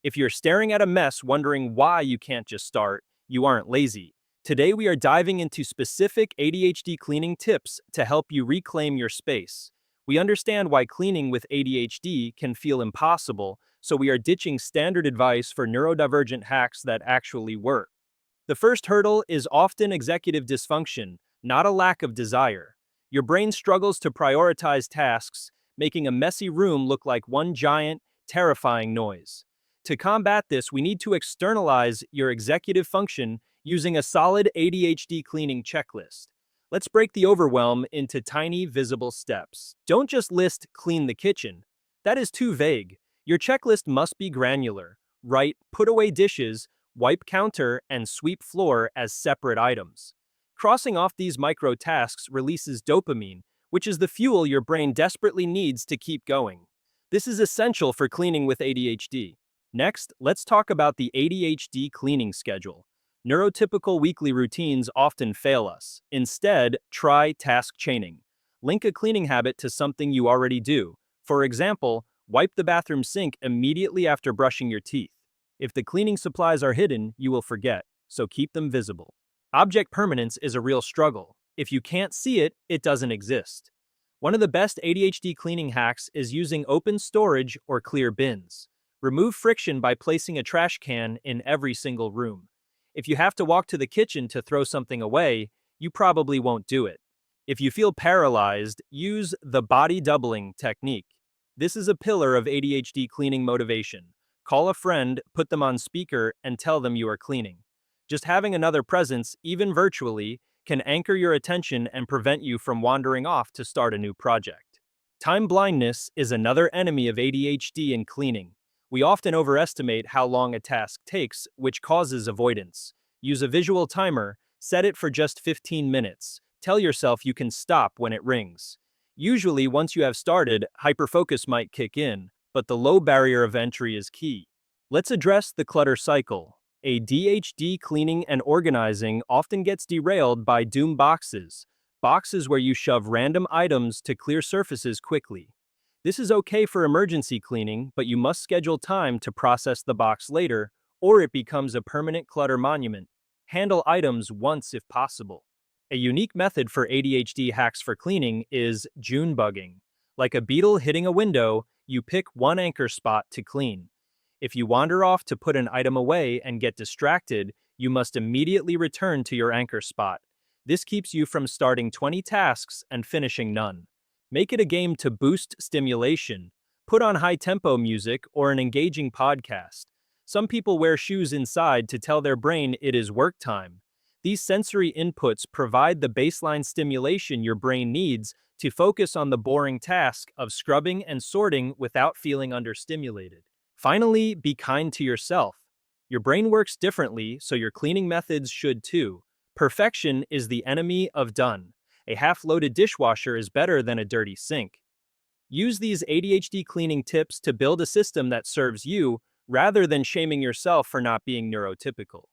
If you're staring at a mess wondering why you can't just start, you aren't lazy. Today we are diving into specific ADHD cleaning tips to help you reclaim your space. We understand why cleaning with ADHD can feel impossible, so we are ditching standard advice for neurodivergent hacks that actually work. The first hurdle is often executive dysfunction, not a lack of desire. Your brain struggles to prioritize tasks, making a messy room look like one giant, terrifying noise. To combat this, we need to externalize your executive function using a solid ADHD cleaning checklist. Let's break the overwhelm into tiny, visible steps. Don't just list clean the kitchen. That is too vague. Your checklist must be granular. Write put away dishes, wipe counter, and sweep floor as separate items. Crossing off these micro tasks releases dopamine, which is the fuel your brain desperately needs to keep going. This is essential for cleaning with ADHD. Next, let's talk about the ADHD cleaning schedule. Neurotypical weekly routines often fail us. Instead, try task chaining. Link a cleaning habit to something you already do. For example, wipe the bathroom sink immediately after brushing your teeth. If the cleaning supplies are hidden, you will forget, so keep them visible. Object permanence is a real struggle. If you can't see it, it doesn't exist. One of the best ADHD cleaning hacks is using open storage or clear bins. Remove friction by placing a trash can in every single room. If you have to walk to the kitchen to throw something away, you probably won't do it. If you feel paralyzed, use the body doubling technique. This is a pillar of ADHD cleaning motivation. Call a friend, put them on speaker, and tell them you are cleaning. Just having another presence, even virtually, can anchor your attention and prevent you from wandering off to start a new project. Time blindness is another enemy of ADHD in cleaning. We often overestimate how long a task takes, which causes avoidance. Use a visual timer, set it for just 15 minutes. Tell yourself you can stop when it rings. Usually, once you have started, hyperfocus might kick in, but the low barrier of entry is key. Let's address the clutter cycle. ADHD cleaning and organizing often gets derailed by doom boxes, boxes where you shove random items to clear surfaces quickly. This is okay for emergency cleaning, but you must schedule time to process the box later, or it becomes a permanent clutter monument. Handle items once if possible. A unique method for ADHD hacks for cleaning is June bugging. Like a beetle hitting a window, you pick one anchor spot to clean. If you wander off to put an item away and get distracted, you must immediately return to your anchor spot. This keeps you from starting 20 tasks and finishing none. Make it a game to boost stimulation. Put on high-tempo music or an engaging podcast. Some people wear shoes inside to tell their brain it is work time. These sensory inputs provide the baseline stimulation your brain needs to focus on the boring task of scrubbing and sorting without feeling understimulated. Finally, be kind to yourself. Your brain works differently, so your cleaning methods should too. Perfection is the enemy of done. A half-loaded dishwasher is better than a dirty sink. Use these ADHD cleaning tips to build a system that serves you, rather than shaming yourself for not being neurotypical.